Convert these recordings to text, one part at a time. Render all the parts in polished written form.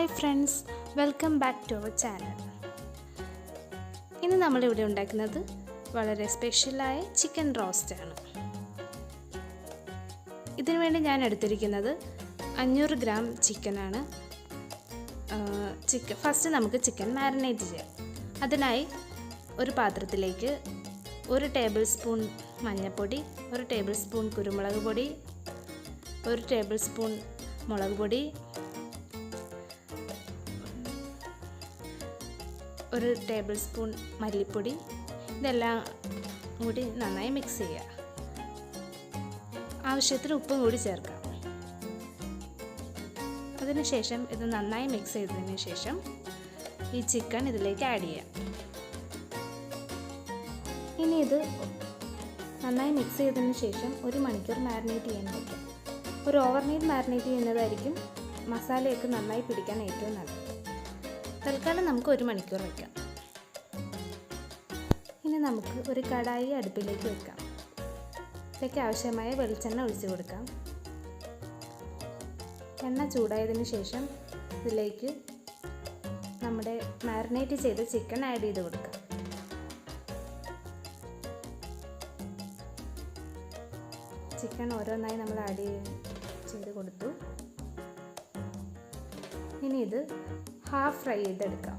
Hi friends, welcome back to our channel. ഇന്ന് നമ്മളിവിടെ ഉണ്ടാക്കുന്നത് വളരെ സ്പെഷ്യലായ ചിക്കൻ റോസ്റ്റാണ്. ഇതിനു വേണ്ടി ഞാൻ എടുത്തിരിക്കുന്നത് 500 ഗ്രാം ചിക്കനാണ്. ഫസ്റ്റ് നമുക്ക് ചിക്കൻ മാരിനേറ്റ് ചെയ്യാം. അതിനായി ഒരു പാത്രത്തിലേക്ക് 1 ടേബിൾ സ്പൂൺ മഞ്ഞൾപ്പൊടി, 1 ടേബിൾ സ്പൂൺ കുരുമുളക് പൊടി, 1 ടേബിൾ സ്പൂൺ മുളക് പൊടി, 1 ടേബിൾ സ്പൂൺ മല്ലിപ്പൊടി, ഇതെല്ലാം കൂടി നന്നായി മിക്സ് ചെയ്യുക. ആവശ്യത്തിന് ഉപ്പും കൂടി ചേർക്കാം. അതിനുശേഷം ഇത് നന്നായി മിക്സ് ചെയ്തതിന് ശേഷം ഈ ചിക്കൻ ഇതിലേക്ക് ആഡ് ചെയ്യാം. ഇനി ഇത് നന്നായി മിക്സ് ചെയ്തതിന് ശേഷം 1 മണിക്കൂർ മാരിനേറ്റ് ചെയ്യാൻ വയ്ക്കാം. ഒരു ഓവർനൈറ്റ് മാരിനേറ്റ് ചെയ്യുന്നതായിരിക്കും മസാലയൊക്കെ നന്നായി പിടിക്കാൻ ഏറ്റവും നല്ലത്. തൽക്കാലം നമുക്ക് 1 മണിക്കൂർ വയ്ക്കാം. ഇനി നമുക്ക് ഒരു കടായി അടുപ്പിലേക്ക് വെക്കാം. ഇതിലേക്ക് ആവശ്യമായ വെളിച്ചെണ്ണ ഒഴിച്ച് കൊടുക്കാം. എണ്ണ ചൂടായതിനു ശേഷം ഇതിലേക്ക് നമ്മുടെ മാരിനേറ്റ് ചെയ്ത ചിക്കൻ ആഡ് ചെയ്ത് കൊടുക്കാം. ചിക്കൻ ഓരോന്നായി നമ്മൾ ആഡ് ചെയ്ത് കൊടുത്തു. ഇനി ഇത് ഹാഫ് ഫ്രൈ ചെയ്തെടുക്കാം.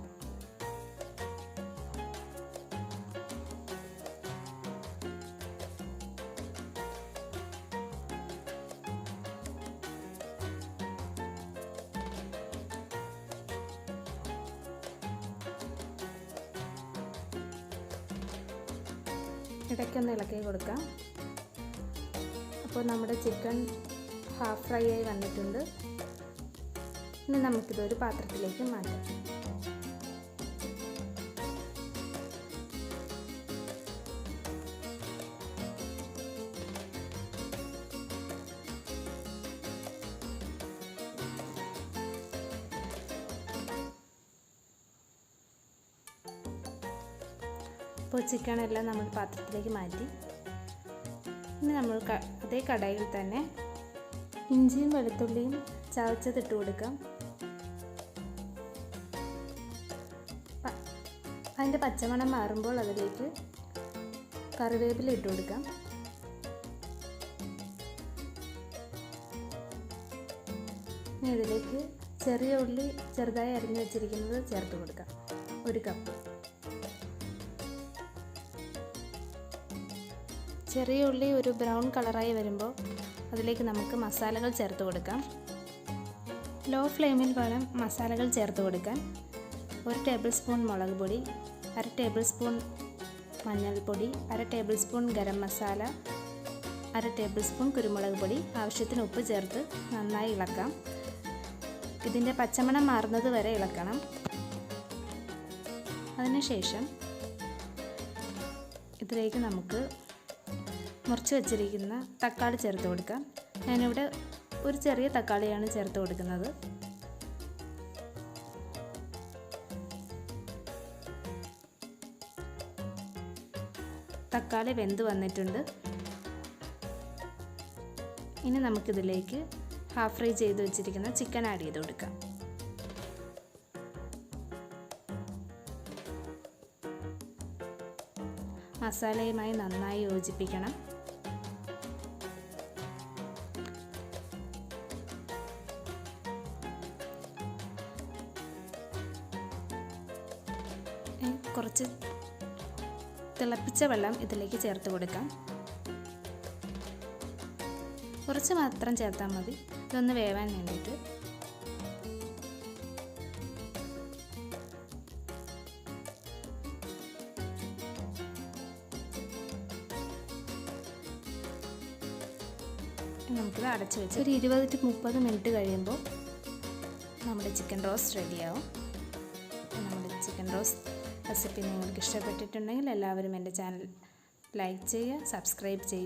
ഇടയ്ക്കൊന്ന് ഇളക്കി കൊടുക്കാം. അപ്പോൾ നമ്മുടെ ചിക്കൻ ഹാഫ് ഫ്രൈ ആയി വന്നിട്ടുണ്ട്. ഇനി നമുക്കിതൊരു പാത്രത്തിലേക്ക് മാറ്റാം. അപ്പോൾ ചിക്കൻ എല്ലാം നമ്മൾ പാത്രത്തിലേക്ക് മാറ്റി. ഇനി നമ്മൾ അതേ കടായിൽ തന്നെ ഇഞ്ചിയും വെളുത്തുള്ളിയും ചതച്ചതിട്ട് കൊടുക്കാം. അതിൻ്റെ പച്ചമണം മാറുമ്പോൾ അതിലേക്ക് കറിവേപ്പില ഇട്ട് കൊടുക്കാം. ഇനി ഇതിലേക്ക് ചെറിയ ഉള്ളി ചെറുതായി അരിഞ്ഞു വെച്ചിരിക്കുന്നത് ചേർത്ത് കൊടുക്കാം. 1 കപ്പ്. ചെറിയ ഉള്ളി ഒരു ബ്രൗൺ കളറായി വരുമ്പോൾ അതിലേക്ക് നമുക്ക് മസാലകൾ ചേർത്ത് കൊടുക്കാം. ലോ ഫ്ലെയിമിൽ വേണം മസാലകൾ ചേർത്ത് കൊടുക്കാൻ. 1 ടേബിൾ സ്പൂൺ മുളക് പൊടി, 1/2 ടേബിൾ സ്പൂൺ മഞ്ഞൾപ്പൊടി, 1/2 table spoon garam masala, 1/2 table spoon കുരുമുളക് പൊടി, ആവശ്യത്തിന് ഉപ്പ് ചേർത്ത് നന്നായി ഇളക്കാം. ഇതിൻ്റെ പച്ചമണം മാറുന്നത് വരെ ഇളക്കണം. അതിനുശേഷം ഇതിലേക്ക് നമുക്ക് മുറിച്ച് വെച്ചിരിക്കുന്ന തക്കാളി ചേർത്ത് കൊടുക്കാം. ഞാനിവിടെ ഒരു ചെറിയ തക്കാളിയാണ് ചേർത്ത് കൊടുക്കുന്നത്. തക്കാളി വെന്ത് വന്നിട്ടുണ്ട്. ഇനി നമുക്കിതിലേക്ക് ഹാഫ് ഫ്രൈ ചെയ്ത് വെച്ചിരിക്കുന്ന ചിക്കൻ ആഡ് ചെയ്ത് കൊടുക്കാം. മസാലയുമായി നന്നായി യോജിപ്പിക്കണം. കുറച്ച് തിളപ്പിച്ച വെള്ളം ഇതിലേക്ക് ചേർത്ത് കൊടുക്കാം. കുറച്ച് മാത്രം ചേർത്താൽ മതി, ഇതൊന്ന് വേവാൻ വേണ്ടിയിട്ട്. നമുക്കിത് അടച്ച് വെച്ച് ഒരു 20 to 30 മിനിറ്റ് കഴിയുമ്പോൾ നമ്മുടെ ചിക്കൻ റോസ്റ്റ് റെഡിയാവും. നമ്മുടെ ചിക്കൻ റോസ്റ്റ് റെസിപ്പി നിങ്ങൾക്ക് ഇഷ്ടപ്പെട്ടിട്ടുണ്ടെങ്കിൽ എല്ലാവരും എൻ്റെ ചാനൽ ലൈക്ക് ചെയ്യുക, സബ്സ്ക്രൈബ് ചെയ്യുക.